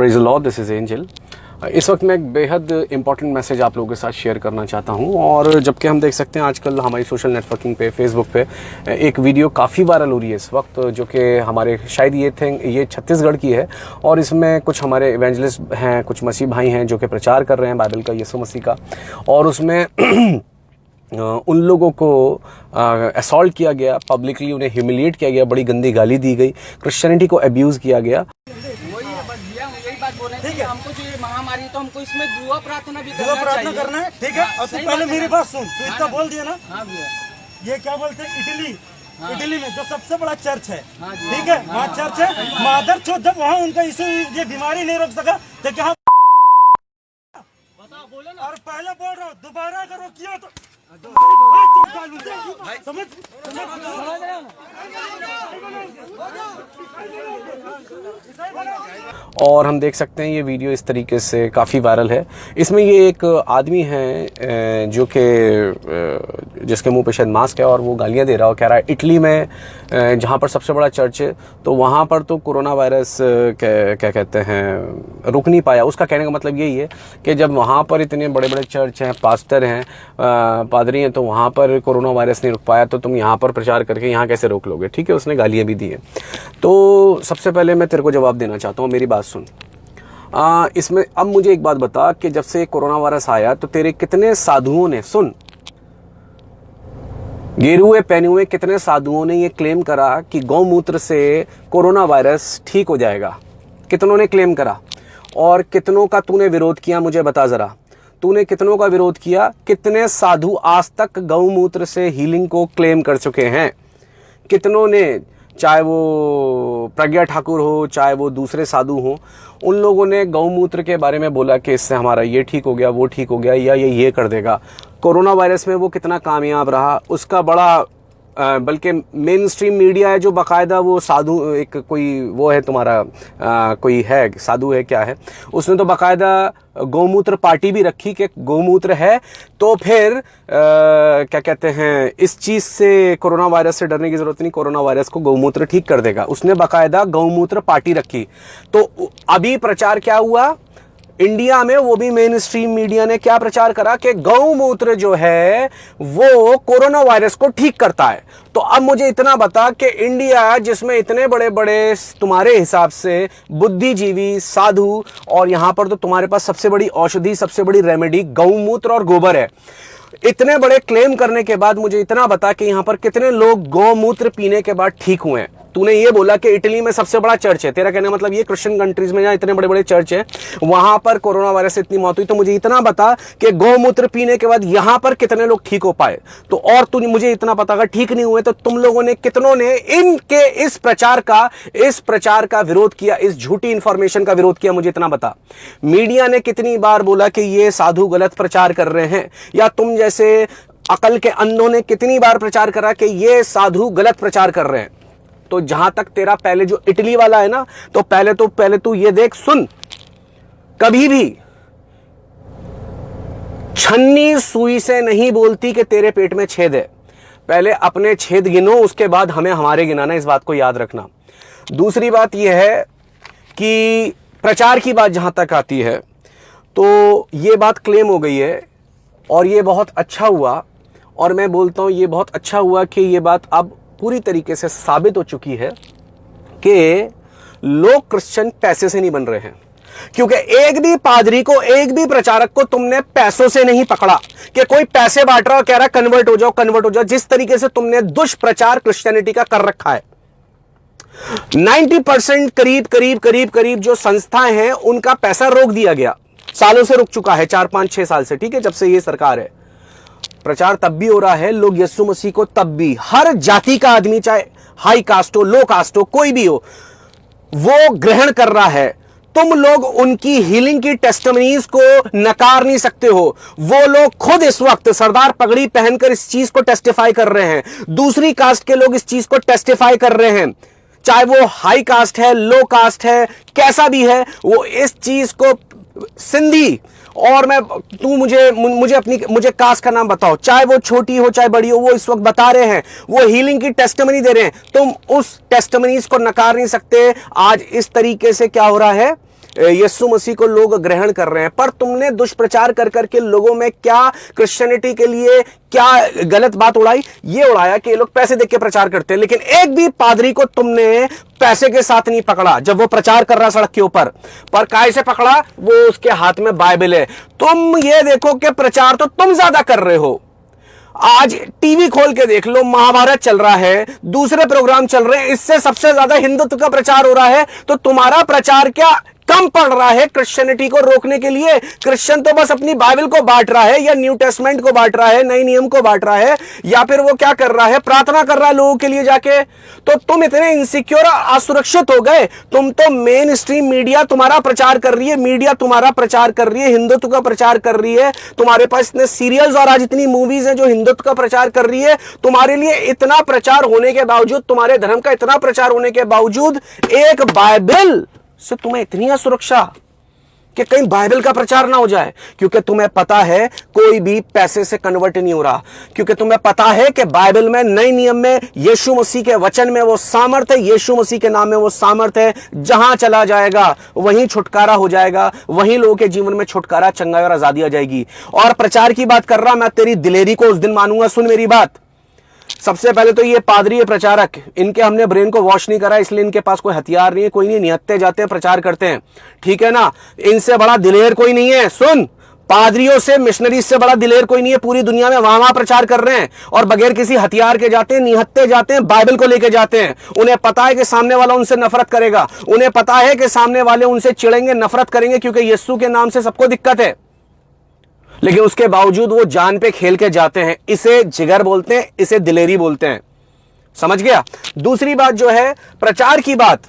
Praise the Lord, this is angel. इस वक्त मैं एक बेहद इंपॉर्टेंट मैसेज आप लोगों के साथ शेयर करना चाहता हूं। और जबकि हम देख सकते हैं आजकल हमारी सोशल नेटवर्किंग पे, फेसबुक पे एक वीडियो काफ़ी वायरल हो रही है इस वक्त, जो कि हमारे शायद ये छत्तीसगढ़ की है। और इसमें कुछ हमारे इवेंजलिस्ट हैं, कुछ मसीह भाई हैं जो कि प्रचार कर रहे हैं बाइबल का, यीशु मसीह का। और उसमें उन लोगों को असॉल्ट किया गया, पब्लिकली उन्हें ह्यूमिलिएट किया गया, बड़ी गंदी गाली दी गई, क्रिश्चियनिटी को अब्यूज़ किया गया। ठीक है, हमको जो ये महामारी तो हमको इसमें दुआ प्रार्थना भी करना है। ठीक है, और तू पहले मेरी बात सुन। तू इतना बोल दिया ना। हाँ भैया, ये क्या बोलते हैं, इटली में जो सबसे बड़ा चर्च है, ठीक है, वहाँ चर्च है। मादर चौथ जब वहाँ उनका इशू ये बीमारी नहीं रोक सका तो क्या बताओ, बोलो ना। और पहले बोल रहा हूँ, दोबारा अगर वो किया तो समझ। और हम देख सकते हैं ये वीडियो इस तरीके से काफ़ी वायरल है। इसमें ये एक आदमी है जो कि जिसके मुंह पे शायद मास्क है और वो गालियां दे रहा हो, कह रहा है इटली में जहाँ पर सबसे बड़ा चर्च है तो वहाँ पर तो कोरोना वायरस क्या कहते हैं रुक नहीं पाया। उसका कहने का मतलब यही है कि जब वहाँ पर इतने बड़े बड़े चर्च हैं, पास्टर हैं, पादरी हैं, तो वहाँ पर कोरोना वायरस नहीं रुक पाया तो तुम यहाँ पर प्रचार करके यहाँ कैसे रोक लोगे। ठीक है, उसने गालियाँ भी दी हैं। तो सबसे पहले मैं तेरे को जवाब देना चाहता हूँ, मेरी बात सुन। इसमें अब मुझे एक बात बता कि जब से कोरोना वायरस आया तो तेरे कितने साधुओं ने, सुन, गेरुए पहने हुए कितने साधुओं ने ये क्लेम करा कि गौमूत्र से कोरोना वायरस ठीक हो जाएगा? कितनों ने क्लेम करा और कितनों का तूने विरोध किया? मुझे बता जरा, तूने कितनों का विरोध किया? कितने साधु आज तक गौमूत्र से हीलिंग को क्लेम कर चुके हैं? कितनों ने, चाहे वो प्रज्ञा ठाकुर हो, चाहे वो दूसरे साधु हो, उन लोगों ने गौमूत्र के बारे में बोला कि इससे हमारा ये ठीक हो गया, वो ठीक हो गया, या ये कर देगा। कोरोना वायरस में वो कितना कामयाब रहा उसका बड़ा बल्कि मेन स्ट्रीम मीडिया है जो बाकायदा वो साधु, एक कोई वो है तुम्हारा कोई है साधु है क्या है, उसने तो बाकायदा गौमूत्र पार्टी भी रखी कि गौमूत्र है तो फिर क्या कहते हैं, इस चीज़ से, कोरोना वायरस से डरने की ज़रूरत नहीं, कोरोना वायरस को गौमूत्र ठीक कर देगा। उसने बाकायदा गौमूत्र पार्टी रखी। तो अभी प्रचार क्या हुआ इंडिया में, वो भी मेन स्ट्रीम मीडिया ने क्या प्रचार करा कि गौमूत्र जो है वो कोरोना वायरस को ठीक करता है। तो अब मुझे इतना बता कि इंडिया जिसमें इतने बड़े बड़े तुम्हारे हिसाब से बुद्धिजीवी साधु, और यहां पर तो तुम्हारे पास सबसे बड़ी औषधि, सबसे बड़ी रेमेडी गौमूत्र और गोबर है, इतने बड़े क्लेम करने के बाद मुझे इतना बता कि यहां पर कितने लोग गौमूत्र पीने के बाद ठीक हुए हैं? तूने ये बोला कि इटली में सबसे बड़ा चर्च है, तेरा कहने का मतलब ये क्रिश्चियन कंट्रीज में जहां इतने बड़े बड़े चर्च हैं वहां पर कोरोना वायरस से इतनी मौत हुई। तो मुझे इतना बता कि गौमूत्र पीने के बाद यहां पर कितने लोग ठीक हो पाए? तो और तू मुझे इतना बता, अगर ठीक नहीं हुए तो तुम लोगों ने, कितनों ने इनके इस प्रचार का विरोध किया, इस झूठी इंफॉर्मेशन का विरोध किया? मुझे इतना बता। मीडिया ने कितनी बार बोला कि ये साधु गलत प्रचार कर रहे हैं, या तुम जैसे अकल के अंधों ने कितनी बार प्रचार करा कि ये साधु गलत प्रचार कर रहे हैं? तो जहां तक तेरा पहले जो इटली वाला है ना, तो पहले तू ये देख, सुन, कभी भी छन्नी सुई से नहीं बोलती कि तेरे पेट में छेद है। पहले अपने छेद गिनो, उसके बाद हमें हमारे गिनाना, इस बात को याद रखना। दूसरी बात यह है कि प्रचार की बात जहां तक आती है तो ये बात क्लेम हो गई है, और ये बहुत अच्छा हुआ, और मैं बोलता हूं ये बहुत अच्छा हुआ कि ये बात अब पूरी तरीके से साबित हो चुकी है कि लोग क्रिश्चियन पैसे से नहीं बन रहे हैं। क्योंकि एक भी पादरी को, एक भी प्रचारक को तुमने पैसों से नहीं पकड़ा कि कोई पैसे बांट रहा और कह रहा कन्वर्ट हो जाओ, कन्वर्ट हो जाओ। जिस तरीके से तुमने दुष्प्रचार क्रिश्चियनिटी का कर रखा है, 90% करीब जो संस्थाएं हैं उनका पैसा रोक दिया गया, सालों से रुक चुका है, 4 5 6 साल से। ठीक है, जब से ये सरकार है, प्रचार तब भी हो रहा है, लोग यीशु मसीह को तब भी, हर जाति का आदमी, चाहे हाई कास्ट हो, लो कास्ट हो, कोई भी हो, वो ग्रहण कर रहा है। तुम लोग उनकी हीलिंग की टेस्टिमनीज को नकार नहीं सकते हो। वो लोग खुद इस वक्त सरदार पगड़ी पहनकर इस चीज को टेस्टिफाई कर रहे हैं। दूसरी कास्ट के लोग इस चीज को टेस्टिफाई कर रहे हैं, चाहे वो हाई कास्ट है, लो कास्ट है, कैसा भी है, वो इस चीज को, सिंधी, और मुझे कास्ट का नाम बताओ, चाहे वो छोटी हो चाहे बड़ी हो, वो इस वक्त बता रहे हैं, वो हीलिंग की टेस्टिमनी दे रहे हैं। तुम उस टेस्टिमनीज को नकार नहीं सकते। आज इस तरीके से क्या हो रहा है, यीशु मसीह को लोग ग्रहण कर रहे हैं, पर तुमने दुष्प्रचार कर करके लोगों में क्या क्रिश्चियनिटी के लिए क्या गलत बात उड़ाई? ये उड़ाया कि ये लोग पैसे देख के प्रचार करते हैं, लेकिन एक भी पादरी को तुमने पैसे के साथ नहीं पकड़ा जब वो प्रचार कर रहा सड़क के ऊपर। पर काय से पकड़ा? वो उसके हाथ में बाइबल है। तुम ये देखो कि प्रचार तो तुम ज्यादा कर रहे हो। आज टीवी खोल के देख लो, महाभारत चल रहा है, दूसरे प्रोग्राम चल रहे हैं, इससे सबसे ज्यादा हिंदुत्व का प्रचार हो रहा है। तो तुम्हारा प्रचार क्या कम पड़ रहा है क्रिश्चियनिटी को रोकने के लिए? क्रिश्चियन तो बस अपनी बाइबल को बांट रहा है, या न्यू टेस्टमेंट को बांट रहा है, नए नियम को बांट रहा है, या फिर वो क्या कर रहा है, प्रार्थना कर रहा है लोगों के लिए जाके। तो तुम इतने इनसिक्योर, असुरक्षित हो गए। तुम तो मेन स्ट्रीम मीडिया तुम्हारा प्रचार कर रही है, मीडिया तुम्हारा प्रचार कर रही है, हिंदुत्व का प्रचार कर रही है। तुम्हारे पास इतने सीरियल्स और आज इतनी मूवीज हैं जो हिंदुत्व का प्रचार कर रही है। तुम्हारे लिए इतना प्रचार होने के बावजूद, तुम्हारे धर्म का इतना प्रचार होने के बावजूद, एक बाइबल से तुम्हें इतनी असुरक्षा कि कहीं बाइबल का प्रचार ना हो जाए। क्योंकि तुम्हें पता है कोई भी पैसे से कन्वर्ट नहीं हो रहा, क्योंकि तुम्हें पता है कि बाइबल में, नए नियम में, यीशु मसीह के वचन में वो सामर्थ है, यीशु मसीह के नाम में वो सामर्थ है। जहां चला जाएगा वहीं छुटकारा हो जाएगा, वहीं लोगों के जीवन में छुटकारा, चंगाई और आजादी आ जाएगी। और प्रचार की बात कर रहा, मैं तेरी दिलेरी को उस दिन मानूंगा। सुन मेरी बात, सबसे पहले तो ये पादरी, ये प्रचारक, इनके हमने ब्रेन को वॉश नहीं करा, इसलिए इनके पास कोई हथियार नहीं है, कोई नहीं, निहत्ते जाते हैं, प्रचार करते हैं, ठीक है ना। इनसे बड़ा दिलेर कोई नहीं है। सुन, पादरियों से, मिशनरी से बड़ा दिलेर कोई नहीं है पूरी दुनिया में। वहां प्रचार कर रहे हैं और बगैर किसी हथियार के जाते हैं, निहत्ते जाते हैं, बाइबल को लेके जाते हैं। उन्हें पता है कि सामने वाला उनसे नफरत करेगा, उन्हें पता है कि सामने वाले उनसे चिढ़ेंगे, नफरत करेंगे, क्योंकि यीशु के नाम से सबको दिक्कत है। लेकिन उसके बावजूद वो जान पे खेल के जाते हैं। इसे जिगर बोलते हैं, इसे दिलेरी बोलते हैं। समझ गया? दूसरी बात जो है प्रचार की बात,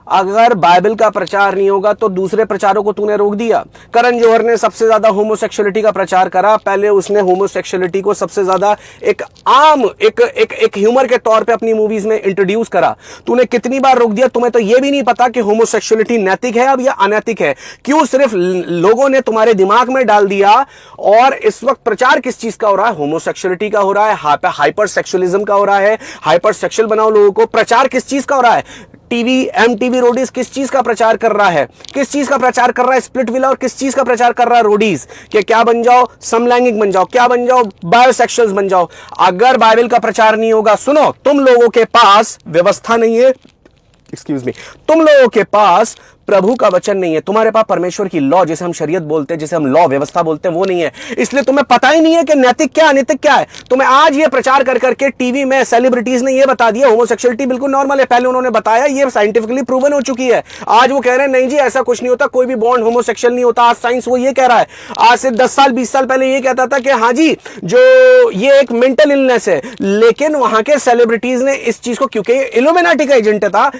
अगर बाइबल का प्रचार नहीं होगा तो दूसरे प्रचारों को तूने रोक दिया। करण जौहर ने सबसे ज्यादा होमोसेक्सुअलिटी का प्रचार करा। पहले उसने होमोसेक्सुअलिटी को सबसे ज्यादा एक आम, एक ह्यूमर के तौर पे अपनी मूवीज में इंट्रोड्यूस करा। तूने कितनी बार रोक दिया? तुम्हें तो यह भी नहीं पता कि होमोसेक्सुअलिटी नैतिक है अब या अनैतिक है। क्यों सिर्फ लोगों ने तुम्हारे दिमाग में डाल दिया। और इस वक्त प्रचार किस चीज का हो रहा है? होमोसेक्सुअलिटी का हो रहा है, हाइपर सेक्सुअलिज्म का हो रहा है। हाइपर सेक्सुअल बनाओ लोगों को। प्रचार किस चीज का हो रहा है? टीवी, एमटीवी, रोडीज किस चीज का प्रचार कर रहा है? किस चीज का प्रचार कर रहा है? Split villa. और किस चीज का प्रचार कर रहा है? रोडीज। कि क्या बन जाओ? समलैंगिक बन जाओ, क्या बन जाओ? बायोसेक्सुअल्स बन जाओ। अगर बाइबल का प्रचार नहीं होगा, सुनो, तुम लोगों के पास व्यवस्था नहीं है, एक्सक्यूज मी, तुम लोगों के पास प्रभु का वचन नहीं है, तुम्हारे पास परमेश्वर की लॉ, जिसे हम शरीयत बोलते हैं, जिसे हम लॉ, व्यवस्था बोलते हैं, वो नहीं है। इसलिए तुम्हें पता ही नहीं है कि नैतिक क्या, अनैतिक क्या है। तुम्हें आज ये प्रचार कर करके टीवी में सेलिब्रिटीज ने ये बता दिया होमोसेक्सुअलिटी बिल्कुल नॉर्मल है। पहले उन्होंने बताया, ये साइंटिफिकली प्रूवन हो चुकी है। आज वो कह रहे हैं नहीं जी ऐसा कुछ नहीं होता, कोई भी बॉन्ड होमोसेक्सुअल नहीं होता। आज साइंस वो ये कह रहा है। आज से 10 साल 20 साल पहले ये कहता था कि हाँ जी जो ये एक मेंटल इलनेस है। लेकिन वहां के सेलिब्रिटीज ने इस चीज को, क्योंकि इल्यूमिनाटी का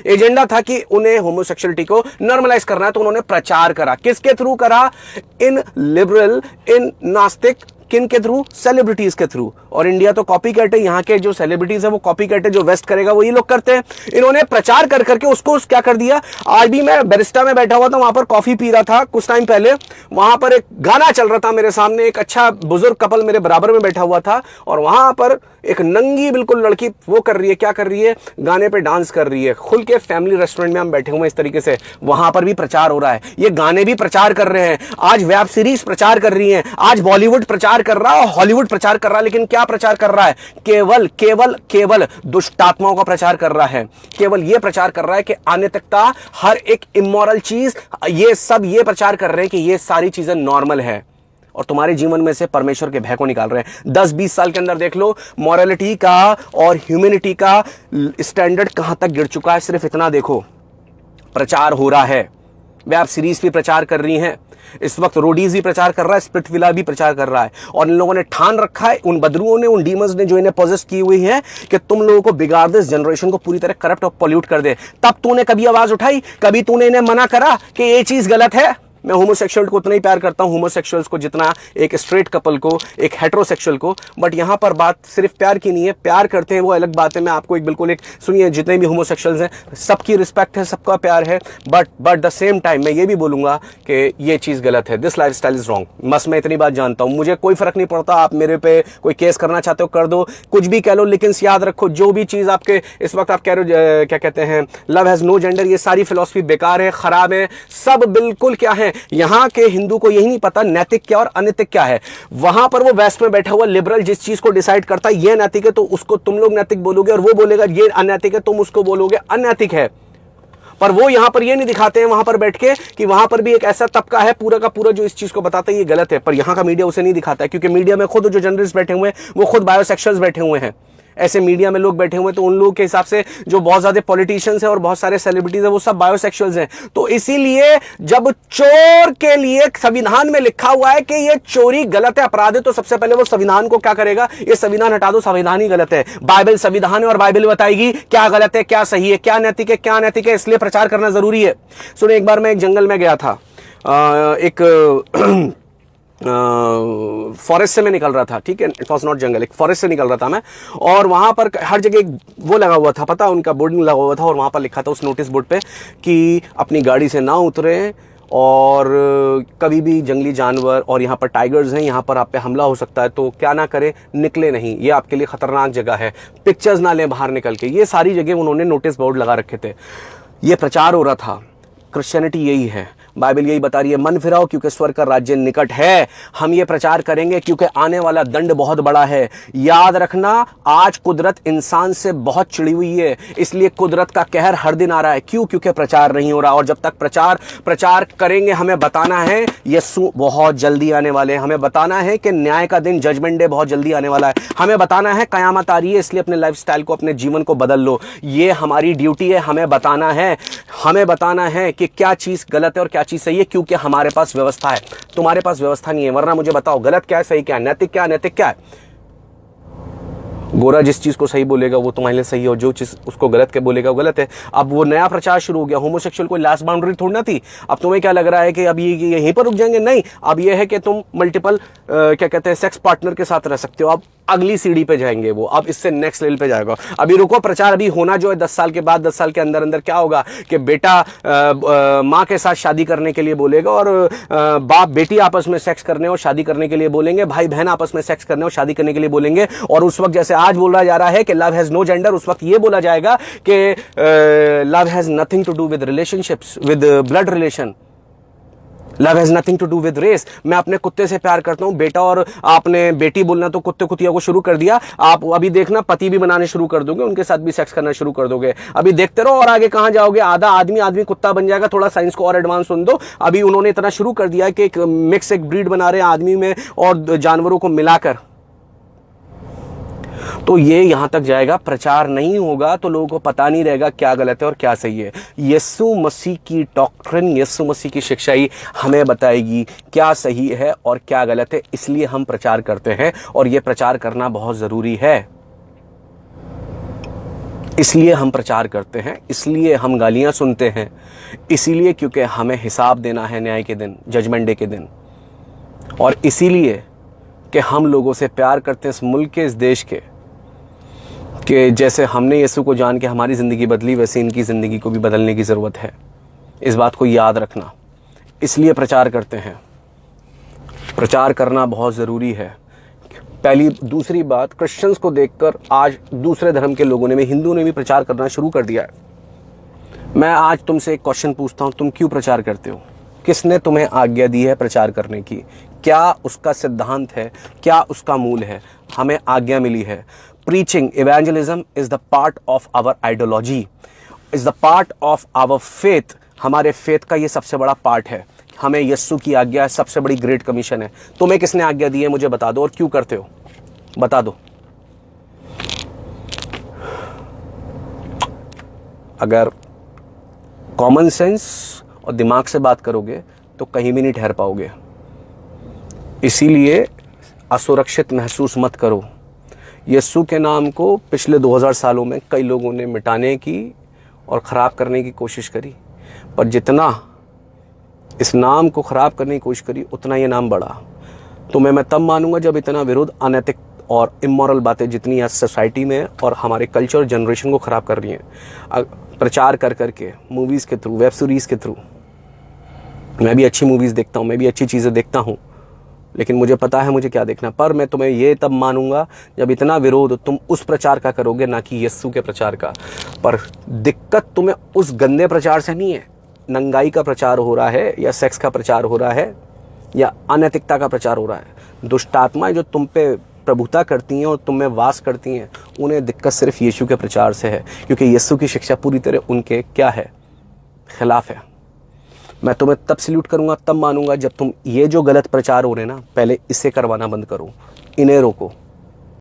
एजेंडा था कि उन्हें होमोसेक्सुअलिटी को नॉर्मलाइज करना है, तो उन्होंने प्रचार करा। किसके थ्रू करा? इन लिबरल, इन नास्तिक, किन के थ्रू? सेलिब्रिटीज के थ्रू। और इंडिया तो कॉपी कैट है, यहाँ के जो सेलिब्रिटीज है वो कॉपी कैट है, जो वेस्ट करेगा वो ये लोग करते हैं। इन्होंने प्रचार कर करके उसको क्या कर दिया। आज भी मैं बैरिस्टा में बैठा हुआ था, वहां पर कॉफी पी रहा था कुछ टाइम पहले, वहां पर एक गाना चल रहा था मेरे सामने, एक अच्छा बुजुर्ग कपल मेरे बराबर में बैठा हुआ था, और वहां पर एक नंगी बिल्कुल लड़की वो कर रही है, क्या कर रही है? गाने पे डांस कर रही है। खुल के फैमिली रेस्टोरेंट में हम बैठे हुए इस तरीके से, वहां पर भी प्रचार हो रहा है। ये गाने भी प्रचार कर रहे हैं, आज वेब सीरीज प्रचार कर रही हैं, आज बॉलीवुड प्रचार कर रहा है और हॉलीवुड प्रचार कर रहा है। लेकिन क्या प्रचार कर रहा है? केवल केवल केवल दुष्टात्माओं का प्रचार कर रहा है। केवल ये प्रचार कर रहा है कि अनैतिकता, हर एक इमोरल चीज, ये सब ये प्रचार कर रहे हैं कि ये सारी चीजें नॉर्मल है, और तुम्हारे जीवन में से परमेश्वर के भय को निकाल रहे हैं। 10-20 साल के अंदर देख लो मॉरलिटी का और ह्यूमैनिटी का स्टैंडर्ड कहां तक गिर चुका है। सिर्फ इतना देखो, प्रचार हो रहा है। वेब सीरीज भी प्रचार कर रही हैं, इस वक्त रोडीज भी प्रचार कर रहा है, स्प्लिट विला भी प्रचार कर रहा है। और इन लोगों ने ठान रखा है, उन बदरुओं ने, उन डीमंस ने जो इन्हें पोजेस की हुई है, कि तुम लोगों को बिगाड़ दे, इस जनरेशन को पूरी तरह करप्ट और पॉल्यूट कर दे। तब तूने कभी आवाज उठाई? कभी तूने इन्हें मना करा कि ये चीज गलत है? मैं होमोसेक्सुअल को उतना ही प्यार करता हूं होमोसेक्सुअल्स को जितना एक स्ट्रेट कपल को, एक हेटेरोसेक्सुअल को। बट यहां पर बात सिर्फ प्यार की नहीं है, प्यार करते हैं वो अलग बात है। मैं आपको एक बिल्कुल एक सुनिए, जितने भी होमोसेक्सुअल्स हैं सबकी रिस्पेक्ट है, सबका प्यार है, बट द सेम टाइम मैं ये भी बोलूंगा कि ये चीज गलत है, दिस लाइफस्टाइल इज रॉन्ग। बस मैं इतनी बात जानता हूं, मुझे कोई फर्क नहीं पड़ता, आप मेरे पे कोई केस करना चाहते हो कर दो, कुछ भी कह लो, लेकिन याद रखो जो भी चीज आपके इस वक्त आप कह रहे हो क्या कहते हैं लव हैज नो जेंडर, ये सारी फिलॉसफी बेकार है, खराब है, सब बिल्कुल क्या है। यहां के हिंदू को यही नहीं पता नैतिक क्या और अनैतिक क्या है। वहां पर वो वेस्ट में बैठा हुआ लिबरल जिस चीज को डिसाइड करता है ये नैतिक है तो उसको तुम लोग नैतिक बोलोगे, और वो बोलेगा ये अनैतिक है, तुम उसको बोलोगे अनैतिक है। पर वो यहां पर ये नहीं दिखाते हैं वहां पर बैठ के कि वहां पर भी एक ऐसा तबका है पूरा का पूरा जो इस चीज को बताता है ये गलत है, पर यहां का मीडिया उसे नहीं दिखाता है, क्योंकि मीडिया में खुद जो जर्नलिस्ट बैठे हुए हैं वो खुद बायोसेक्सुअल्स बैठे हुए हैं। ऐसे मीडिया में लोग बैठे हुए हैं तो उन लोगों के हिसाब से जो बहुत ज्यादा पॉलिटिशियंस हैं और बहुत सारे सेलिब्रिटीज हैं वो सब बायोसेक्सुअल्स हैं। तो इसीलिए जब चोर के लिए संविधान में लिखा हुआ है कि ये चोरी गलत है, अपराध है, तो सबसे पहले वो संविधान को क्या करेगा, ये संविधान हटा दो, संविधान ही गलत है। बाइबल संविधान है और बाइबल बताएगी क्या गलत है, क्या सही है, क्या नैतिक है, क्या अनैतिक है, इसलिए प्रचार करना जरूरी है। सुनो, एक बार मैं एक जंगल में गया था, एक फॉरेस्ट से मैं निकल रहा था, ठीक है, इट वॉज नॉट जंगल, एक फॉरेस्ट से निकल रहा था मैं, और वहां पर हर जगह एक वो लगा हुआ था, पता उनका बोर्डिंग लगा हुआ था, और वहां पर लिखा था उस नोटिस बोर्ड पे कि अपनी गाड़ी से ना उतरें और कभी भी जंगली जानवर, और यहाँ पर टाइगर्स हैं, यहाँ पर आप पे हमला हो सकता है, तो क्या ना करें, निकले नहीं, ये आपके लिए खतरनाक जगह है, पिक्चर्स ना लें बाहर निकल के। ये सारी जगह उन्होंने नोटिस बोर्ड लगा रखे थे, ये प्रचार हो रहा था। क्रिश्चियनिटी यही है, बाइबल यही बता रही है, मन फिराओ क्योंकि स्वर्ग का राज्य निकट है। हम ये प्रचार करेंगे क्योंकि आने वाला दंड बहुत बड़ा है। याद रखना, आज कुदरत इंसान से बहुत चिड़ी हुई है, इसलिए कुदरत का कहर हर दिन आ रहा है। क्यों? क्योंकि प्रचार नहीं हो रहा, और जब तक प्रचार करेंगे, हमें बताना है यीशु बहुत जल्दी आने वाले हैं, हमें बताना है कि न्याय का दिन, जजमेंट डे बहुत जल्दी आने वाला है, हमें बताना है कयामत आ रही है, इसलिए अपने लाइफस्टाइल को, अपने जीवन को बदल लो। ये हमारी ड्यूटी है, हमें बताना है कि क्या चीज गलत है और क्या चीज सही है, क्योंकि हमारे पास व्यवस्था है, तुम्हारे पास व्यवस्था नहीं है। वरना मुझे बताओ गलत क्या है, सही क्या है, नैतिक क्या है, अनैतिक क्या है। गोरा जिस चीज को सही बोलेगा वो तुम्हारे लिए सही है, और जो चीज उसको गलत के बोलेगा वो गलत है। अब वो नया प्रचार शुरू हो गया, होमोसेक्सुअल कोई लास्ट बाउंड्री थोड़ी ना थी। अब तुम्हें क्या लग रहा है कि अब ये यहीं पर रुक जाएंगे? नहीं, अब ये है कि तुम मल्टीपल क्या कहते हैं सेक्स पार्टनर के साथ रह सकते हो। अब अगली सीढ़ी पे जाएंगे वो, अब इससे नेक्स्ट लेवल पे जाएगा। अभी रुको, प्रचार अभी होना जो है 10 साल के बाद, 10 साल के अंदर अंदर क्या होगा कि बेटा माँ के साथ शादी करने के लिए बोलेगा, और बाप बेटी आपस में सेक्स करने और शादी करने के लिए बोलेंगे, भाई बहन आपस में सेक्स करने और शादी करने के लिए बोलेंगे। और उस वक्त जैसे आज बोला जा रहा है कि लव हैज नो जेंडर, उस वक्त ये बोला जाएगा कि love has nothing to do with relationships, with blood relation, love has nothing to do with race. मैं अपने कुत्ते से प्यार करता हूं, बेटा और आपने बेटी बोलना तो कुत्ते कुतिया को शुरू कर दिया। आप अभी देखना पति भी बनाने शुरू कर दोगे, उनके साथ भी सेक्स करना शुरू कर दोगे। अभी देखते रहो और आगे कहां जाओगे, आधा आदमी कुत्ता बन जाएगा। थोड़ा साइंस को और एडवांस सुन दो। अभी उन्होंने इतना शुरू कर दिया कि एक मिक्स, एक ब्रीड बना रहे हैं आदमी में और जानवरों को मिलाकर। तो ये यहां तक जाएगा, प्रचार नहीं होगा तो लोगों को पता नहीं रहेगा क्या गलत है और क्या सही है। यीशु मसीह की डॉक्ट्रिन, यीशु मसीह की शिक्षाई हमें बताएगी क्या सही है और क्या गलत है, इसलिए हम प्रचार करते हैं, और ये प्रचार करना बहुत जरूरी है। इसलिए हम प्रचार करते हैं, इसलिए हम गालियां सुनते हैं, इसीलिए क्योंकि हमें हिसाब देना है न्याय के दिन, जजमेंट डे के दिन, और इसीलिए कि हम लोगों से प्यार करते हैं, इस मुल्क के, इस देश के, कि जैसे हमने यीशु को जान के हमारी ज़िंदगी बदली, वैसे इनकी ज़िंदगी को भी बदलने की ज़रूरत है। इस बात को याद रखना, इसलिए प्रचार करते हैं। प्रचार करना बहुत ज़रूरी है। पहली, दूसरी बात, क्रिश्चियंस को देखकर आज दूसरे धर्म के लोगों ने भी, हिंदू ने भी प्रचार करना शुरू कर दिया है। मैं आज तुमसे एक क्वेश्चन पूछता हूँ, तुम क्यों प्रचार करते हो? किसने तुम्हें आज्ञा दी है प्रचार करने की? क्या उसका सिद्धांत है? क्या उसका मूल है? हमें आज्ञा मिली है। Preaching, evangelism is the part of our ideology, is the part of our faith. हमारे फेथ का ये सबसे बड़ा पार्ट है। हमें यीशु की आज्ञा है, सबसे बड़ी ग्रेट कमीशन है। तुम्हें किसने आज्ञा दी है मुझे बता दो, और क्यों करते हो बता दो। अगर कॉमन सेंस और दिमाग से बात करोगे तो कहीं भी नहीं ठहर पाओगे। इसीलिए असुरक्षित महसूस मत करो। यीशु के नाम को पिछले 2000 सालों में कई लोगों ने मिटाने की और ख़राब करने की कोशिश करी, पर जितना इस नाम को ख़राब करने की कोशिश करी, उतना ये नाम बढ़ा। तुम्हें मैं तब मानूंगा जब इतना विरोध, अनैतिक और इमोरल बातें जितनी आज सोसाइटी में है और हमारे कल्चर और जनरेशन को ख़राब कर रही हैं, प्रचार कर करके, मूवीज़ के थ्रू, वेब सीरीज़ के थ्रू। मैं भी अच्छी मूवीज़ देखता हूँ, मैं भी अच्छी चीज़ें देखता हूँ, लेकिन मुझे पता है मुझे क्या देखना। पर मैं तुम्हें ये तब मानूंगा जब इतना विरोध तुम उस प्रचार का करोगे, ना कि यीशु के प्रचार का। पर दिक्कत तुम्हें उस गंदे प्रचार से नहीं है, नंगाई का प्रचार हो रहा है या सेक्स का प्रचार हो रहा है या अनैतिकता का प्रचार हो रहा है। दुष्ट आत्माएं जो तुम पे प्रभुता करती हैं और तुम में वास करती हैं, उन्हें दिक्कत सिर्फ यीशु के प्रचार से है, क्योंकि यीशु की शिक्षा पूरी तरह उनके क्या है, खिलाफ है। मैं तुम्हें तब सल्यूट करूंगा, तब मानूंगा जब तुम ये जो गलत प्रचार हो रहे हैं ना, पहले इसे करवाना बंद करो, इन्हें रोको।